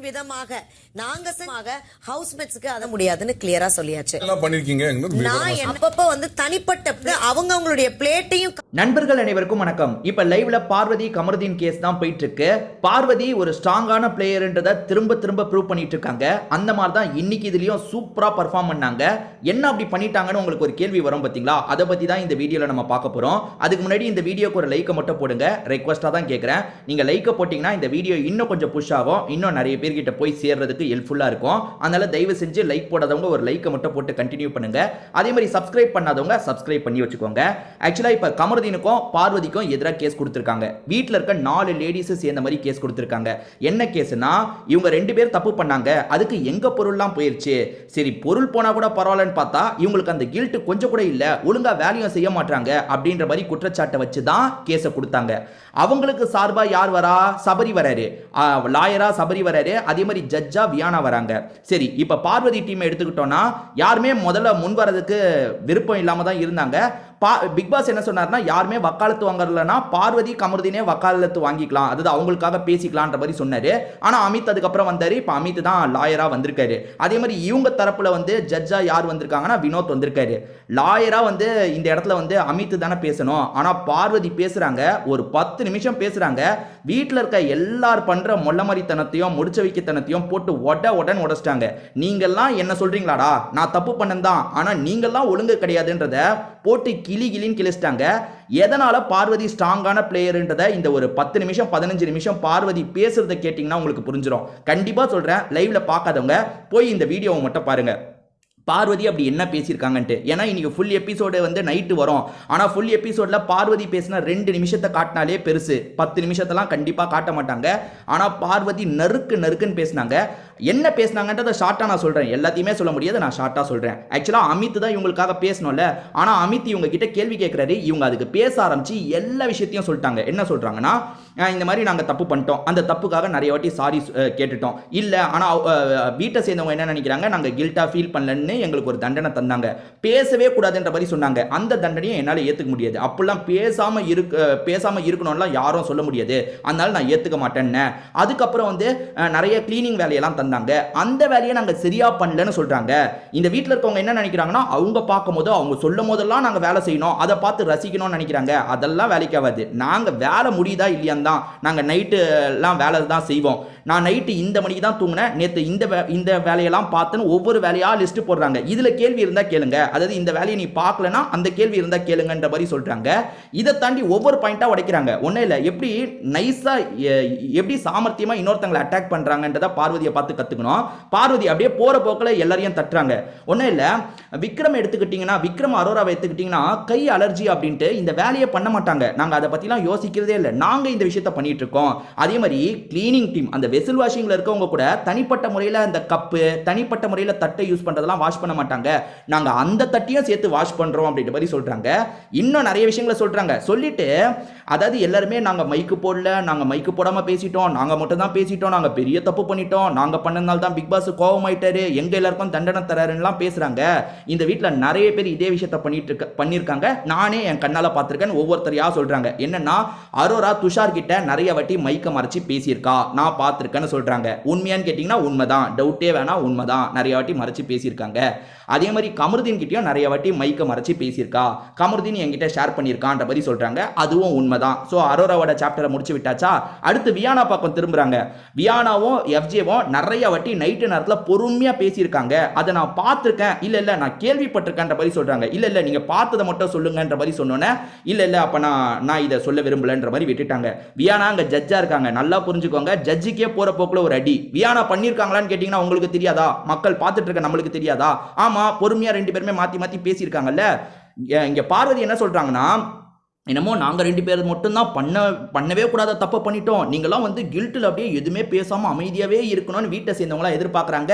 விதமாக நாங்க ஹவுஸ்மேட்ஸ்க்கு அத முடியாதுன்னு கிளியரா சொல்லியாச்சு. நான் அப்பப்ப வந்து தனிப்பட்ட அவங்களுடைய பிளேட்டையும். நண்பர்கள் அனைவருக்கும் வணக்கம். இப்ப லைவ்ல பார்வதி கமருதீன் கேஸ் தான் போயிட்டு இருக்கு. பார்வதி ஒரு ஸ்ட்ராங்கான பிளேயர்ன்றதை திரும்ப திரும்ப ப்ரூவ் பண்ணிட்டு இருக்காங்க. அந்த மாதிரி தான் இன்னைக்கு இதுலயும் சூப்பரா பெர்ஃபார்ம் பண்ணாங்க. என்ன அப்படி பண்ணிட்டாங்கன்னு உங்களுக்கு ஒரு கேள்வி வரும் பாத்தீங்களா? அதை பத்தி தான் இந்த வீடியோல நம்ம பார்க்க போறோம். அதுக்கு முன்னாடி இந்த வீடியோக்கு ஒரு லைக்கை மட்டும் போடுங்க. ரெக்வஸ்டா தான் கேட்கிறேன். நீங்க லைக்கை போட்டீங்கன்னா இந்த வீடியோ இன்னும் கொஞ்சம் புஷ் ஆகும், இன்னும் நிறைய பேர்கிட்ட போய் சேர்றதுக்கு ஹெல்ப்ஃபுல்லா இருக்கும். அதனால தயவு செஞ்சு லைக் போடாதவங்க ஒரு லைக்கை மட்டும் போட்டு கண்டினியூ பண்ணுங்க. அதே மாதிரி சப்ஸ்கிரைப் பண்ணாதவங்க சப்ஸ்கிரைப் பண்ணி வச்சுக்கோங்க. ஆக்சுவலா இப்ப கமருதீனுக்கும் பார்வதிக்கும் எதிராக கேஸ் கொடுத்திருக்காங்க. வீட்டில் இருக்க 4 லேடிஸ் சேர்ந்த மாதிரி கேஸ் கொடுத்திருக்காங்க. என்ன கேஸ்னா, இவங்க 2 பேர் தப்பு பண்ணாங்க, அதுக்கு எங்க பொருள்லாம் போயிருச்சு. சரி, பொருள் போனா கூட பரவாயில்லன்னு பார்த்தா இவங்களுக்கு அந்த கில்ட் கொஞ்சம் கூட இல்ல, ஒழுங்கா வேலையும் செய்ய மாட்டாங்க அப்படின்ற மாதிரி குற்றச்சாட்டை வச்சு தான் கேஸை கொடுத்தாங்க. அவங்களுக்கு சார்பா யார் வரா? சபரி வராரு, லாயரா சபரி வராரு. அதே மாதிரி ஜட்ஜா வியானா வராங்க. சரி, இப்ப பார்வதி டீம் எடுத்துக்கிட்டோம்னா யாருமே முதல்ல முன் வரதுக்கு விருப்பம் இல்லாம தான் இருந்தாங்க. பிக் பாஸ் என்ன சொன்னார்னா, யாருமே வக்காலத்து வாங்கலன்னா பார்வதி கமருதீனே வக்காலத்து வாங்கிக்கலாம், அதாவது அவங்களுக்காக பேசிக்கலான்ற மாதிரி சொன்னாரு. ஆனா அமித் அதுக்கப்புறம் வந்தாரு. இப்ப அமித் தான் லாயரா வந்திருக்காரு. அதே மாதிரி இவங்க தரப்புல வந்து ஜட்ஜா யார் வந்திருக்காங்கன்னா வினோத் வந்திருக்காரு. லாயரா வந்து இந்த இடத்துல வந்து அமித் தானே பேசணும். ஆனா பார்வதி பேசுறாங்க, ஒரு 10 நிமிஷம் பேசுறாங்க. வீட்டில் இருக்க எல்லார் பண்ற மொல்லமரித்தனத்தையும் முடிச்ச வைக்கத்தனத்தையும் போட்டு உடச்சிட்டாங்க. நீங்கெல்லாம் என்ன சொல்றீங்களாடா, நான் தப்பு பண்ணதான், ஆனா நீங்கெல்லாம் ஒழுங்கு கிடையாதுன்றத போட்டு கிளின்னு கிழிச்சிட்டாங்க. எதனால பார்வதி ஸ்ட்ராங்கான பிளேயர்ன்றதை இந்த ஒரு 10 நிமிஷம் 15 நிமிஷம் பார்வதி பேசுறதை கேட்டீங்கன்னா உங்களுக்கு புரிஞ்சிடும். கண்டிப்பா சொல்றேன், லைவ்ல பார்க்காதவங்க போய் இந்த வீடியோவை மட்டும் பாருங்க. பார்வதி அப்படி என்ன பேசியிருக்காங்கன்ட்டு. ஏன்னா இன்னைக்கு ஃபுல் எபிசோடு வந்து நைட்டு வரும். ஆனால் ஃபுல் எபிசோடில் பார்வதி பேசின 2 நிமிஷத்தை காட்டினாலே பெருசு. 10 நிமிஷத்தெல்லாம் கண்டிப்பாக காட்ட மாட்டாங்க. ஆனால் பார்வதி நறுக்குன்னு பேசினாங்க. என்ன பேசினாங்கன்றதை ஷார்ட்டாக நான் சொல்கிறேன். எல்லாத்தையுமே சொல்ல முடியாது, நான் ஷார்ட்டாக சொல்கிறேன். ஆக்சுவலாக அமித் தான் இவங்களுக்காக பேசணும்ல. ஆனால் அமித் இவங்க கிட்ட கேள்வி கேட்குறாரு. இவங்க அதுக்கு பேச ஆரம்பிச்சு எல்லா விஷயத்தையும் சொல்லிட்டாங்க. என்ன சொல்கிறாங்கன்னா, இந்த மாதிரி நாங்கள் தப்பு பண்ணிட்டோம், அந்த தப்புக்காக நிறைய வாட்டி சாரி கேட்டுட்டோம். இல்லை, ஆனால் வீட்டை சேர்ந்தவங்க என்ன நினைக்கிறாங்க, நாங்கள் கில்ட்டாக ஃபீல் பண்ணலன்னு எங்களுக்கு ஒரு தண்டனை தந்தாங்க, பேசவே கூடாதுன்ற மாதிரி சொன்னாங்க. அந்த தண்டனையை என்னால் ஏற்றுக்க முடியாது. அப்படிலாம் பேசாம இருக்கணும்லாம் யாரும் சொல்ல முடியாது, அதனால நான் ஏற்றுக்க மாட்டேன்னு. அதுக்கப்புறம் வந்து நிறைய கிளீனிங் வேலையெல்லாம் தந்தாங்க, அந்த வேலையை நாங்கள் சரியா பண்ணலன்னு சொல்றாங்க. இந்த வீட்டில் இருக்கவங்க என்ன நினைக்கிறாங்கன்னா, அவங்க பார்க்கும்போது அவங்க சொல்லும் போதெல்லாம் நாங்கள் வேலை செய்யணும், அதை பார்த்து ரசிக்கணும்னு நினைக்கிறாங்க. அதெல்லாம் வேலைக்கு ஆகாது. நாங்கள் வேலை முடியுதா இல்லையான்னு தான், நாங்கள் நைட்டு எல்லாம் வேலை தான் செய்வோம். நான் நைட்டு இந்த மணிக்கு தான் தூங்கினேன், நேற்று இந்த வேலையெல்லாம் பார்த்துன்னு ஒவ்வொரு வேலையா லிஸ்ட் போடுறாங்க. இதுல கேள்வி இருந்தா கேளுங்க, அதாவது இந்த வேலையை நீ பார்க்கலனா அந்த கேள்வி இருந்தா கேளுங்கன்ற மாதிரி சொல்றாங்க. இதை தாண்டி ஒவ்வொரு பாயிண்டா உடைக்கிறாங்க. ஒண்ணே இல்ல, எப்படி நைஸா எப்படி சாமர்த்தியமா இன்னொருத்தங்களை அட்டாக் பண்றாங்கன்றத பார்வதியை பார்த்து கத்துக்கணும். பார்வதி அப்படியே போற போக்கில் எல்லாரையும் தட்டுறாங்க. ஒண்ணே இல்ல, விக்ரம் எடுத்துக்கிட்டீங்கன்னா, விக்ரம் அரோராவை எடுத்துக்கிட்டீங்கன்னா கை அலர்ஜி அப்படின்ட்டு இந்த வேலையை பண்ண மாட்டாங்க. நாங்க அதை பத்திலாம் யோசிக்கிறதே இல்லை, நாங்க இந்த விஷயத்த பண்ணிட்டு இருக்கோம். அதே மாதிரி கிளீனிங் டீம், அந்த வெசல் வாஷிங்ல இருக்கவங்க கூட தனிப்பட்ட முறையில் அந்த கப்பு, தனிப்பட்ட முறையில் தட்டை யூஸ் பண்றதெல்லாம் வாஷ் பண்ண மாட்டாங்க, நாங்க அந்த தட்டியும் சேர்த்து வாஷ் பண்றோம் அப்படின்ற மாதிரி சொல்றாங்க. இன்னும் நிறைய விஷயங்களை சொல்றாங்க. சொல்லிட்டு அதாவது எல்லாருமே நாங்க மைக்கு போடல, நாங்க மைக்கு போடாம பேசிட்டோம், நாங்க மட்டும் தான் பேசிட்டோம், நாங்க பெரிய தப்பு பண்ணிட்டோம், நாங்க பண்ணனால தான் பிக் பாஸ் கோவமாயிட்டாரு, எங்க எல்லாருக்கும் தண்டனை தராருன்னு பேசுறாங்க. இந்த வீட்டில் நிறைய பேர் இதே விஷயத்த பண்ணியிருக்காங்க. நானே என் கண்ணால பார்த்திருக்கேன். ஒவ்வொருத்தரையா சொல்றாங்க. என்னன்னா, அரோரா துஷார் கிட்ட நிறைய வாட்டி மைக்க மறைச்சு பேசியிருக்கா, நான் பார்த்திருக்கேன்னு சொல்றாங்க. உண்மையான்னு கேட்டீங்கன்னா உண்மைதான், டவுட்டே வேணா, உண்மைதான், நிறைய வாட்டி மறைச்சு பேசியிருக்காங்க. அதே மாதிரி கமருதீன் கிட்டயும் நிறைய வாட்டி மைக்க மறைச்சு பேசியிருக்கா, கமருதீன் என்கிட்ட ஷேர் பண்ணியிருக்கான்ற மாதிரி சொல்றாங்க. அதுவும் உண்மைதான். ஸோ அரோராவோட சாப்டரை முடிச்சு விட்டாச்சா, அடுத்து வியானா பக்கம் திரும்புறாங்க. வியானாவும் எஃப்ஜேவும் நிறைய வாட்டி நைட்டு நேரத்தில் பொறுமையா பேசியிருக்காங்க, அதை நான் பார்த்துருக்கேன், இல்ல நான் கேள்விப்பட்டிருக்கேன்ற மாதிரி சொல்றாங்க. இல்ல நீங்க பார்த்ததை மட்டும் சொல்லுங்கன்ற மாதிரி சொன்னோன்னே, இல்ல அப்ப நான் இதை சொல்ல விரும்பலன்ற மாதிரி விட்டுட்டாங்க. வியானா அங்க ஜட்ஜா இருக்காங்க, நல்லா புரிஞ்சுக்கோங்க. ஜட்ஜுக்கே போற போக்குல ஒரு அடி. வியானா பண்ணியிருக்காங்களான்னு கேட்டீங்கன்னா உங்களுக்கு தெரியாதா? மக்கள் பார்த்துட்டு இருக்க நம்மளுக்கு தெரியாதா? ஆமா, பொறுமையா 2 பேருமே மாத்தி பேசியிருக்காங்கல்ல. இங்க பார்வதி என்ன சொல்றாங்கன்னா, என்னமோ நாங்கள் 2 பேர் மட்டும்தான் பண்ணவே கூடாத தப்பை பண்ணிட்டோம், நீங்களாம் வந்து கில்ட்டில் அப்படியே எதுவுமே பேசாமல் அமைதியாகவே இருக்கணும்னு வீட்டை சேர்ந்தவங்களாம் எதிர்பார்க்குறாங்க.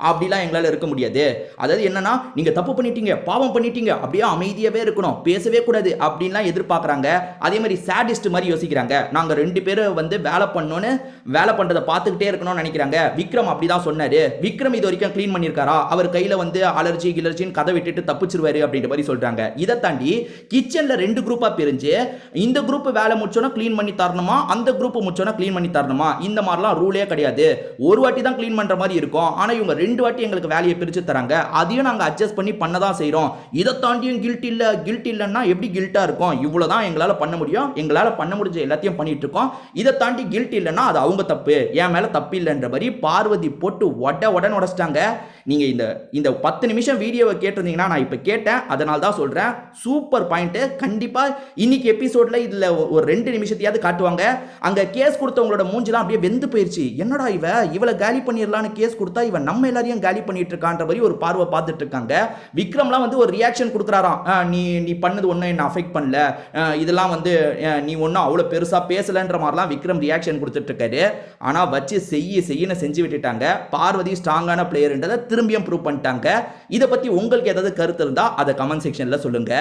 அப்படிலாம் எங்களால் இருக்க முடியாது. அதாவது என்னன்னா, நீங்கள் தப்பு பண்ணிட்டீங்க, பாவம் பண்ணிட்டீங்க, அப்படியே அமைதியாகவே இருக்கணும், பேசவே கூடாது அப்படின்லாம் எதிர்பார்க்குறாங்க. அதே மாதிரி சேடிஸ்ட் மாதிரி யோசிக்கிறாங்க. நாங்கள் 2 பேரும் வந்து வேலை பண்ணோன்னு வேலை பண்ணுறதை பார்த்துக்கிட்டே இருக்கணும்னு நினைக்கிறாங்க. விக்ரம் அப்படி தான் சொன்னார். விக்ரம் இது வரைக்கும் க்ளீன் பண்ணியிருக்காரா? அவர் கையில் வந்து அலர்ஜின்னு கதை விட்டுட்டு தப்பிச்சிருவாரு அப்படின்ற மாதிரி சொல்கிறாங்க. இதை தாண்டி கிச்சனில் 2 குரூப்பாக பிரிஞ்சு தெரிஞ்சு இந்த குரூப் வேலை முடிச்சோன்னா க்ளீன் பண்ணி தரணுமா, அந்த குரூப் முடிச்சோன்னா க்ளீன் பண்ணி தரணுமா, இந்த மாதிரிலாம் ரூலே கிடையாது. ஒரு வாட்டி தான் க்ளீன் பண்ற மாதிரி இருக்கும். ஆனா இவங்க 2 வாட்டி எங்களுக்கு வேலையை பிரிச்சு தராங்க. அதையும் நாங்க அட்ஜஸ்ட் பண்ணி பண்ணதான் செய்றோம். இதை தாண்டியும் கில்ட் இல்லைன்னா எப்படி கில்ட்டா இருக்கும்? இவ்வளவுதான் எங்களால பண்ண முடியும். எங்களால பண்ண முடிஞ்ச எல்லாத்தையும் பண்ணிட்டு இருக்கோம். இதை தாண்டி கில்ட் இல்லைன்னா அது அவங்க தப்பு, என் மேல தப்பு இல்லைன்ற மாதிரி பார்வதி போட்டு உடனே உடைச்சிட்டாங்க. நீங்க இந்த 10 நிமிஷம் வீடியோவை கேட்டிருந்தீங்கன்னா நான் இப்ப கேட்டேன், அதனால தான் சொல்றேன். Super point. கண்டிப்பா இன்னைக்கு எபிசோட்ல இதுல ஒரு 2 நிமிஷத்தையாவது காட்டுவாங்க. அங்க கேஸ் கொடுத்தவங்களோட மூஞ்சிலாம் அப்படியே வெந்து போயிருச்சு. என்னடா இவளை காலி பண்ணிடலான்னு கேஸ் கொடுத்தா இவன் நம்ம எல்லாரையும் காலி பண்ணிட்டு இருக்கான்ற மாதிரி ஒரு பார்வை பார்த்துட்டு இருக்காங்க. விக்ரம்லாம் வந்து ஒரு ரியாக்ஷன் கொடுக்குறாராம். நீ பண்ணது ஒன்றும் என்ன அஃபெக்ட் பண்ணல, இதெல்லாம் வந்து நீ ஒன்றும் அவ்வளோ பெருசா பேசலன்ற மாதிரிலாம் விக்ரம் ரியாக்ஷன் கொடுத்துட்டு இருக்காரு. ஆனா வச்சு செய்யன்னு செஞ்சு விட்டுட்டாங்க. பார்வதி ஸ்ட்ராங்கான பிளேயர்ன்றதை திரும்பியும் ப்ரூவ் பண்ணிட்டாங்க. இதை பத்தி உங்களுக்கு ஏதாவது கருத்து இருந்தா அதை கமெண்ட் செக்ஷன்ல சொல்லுங்க.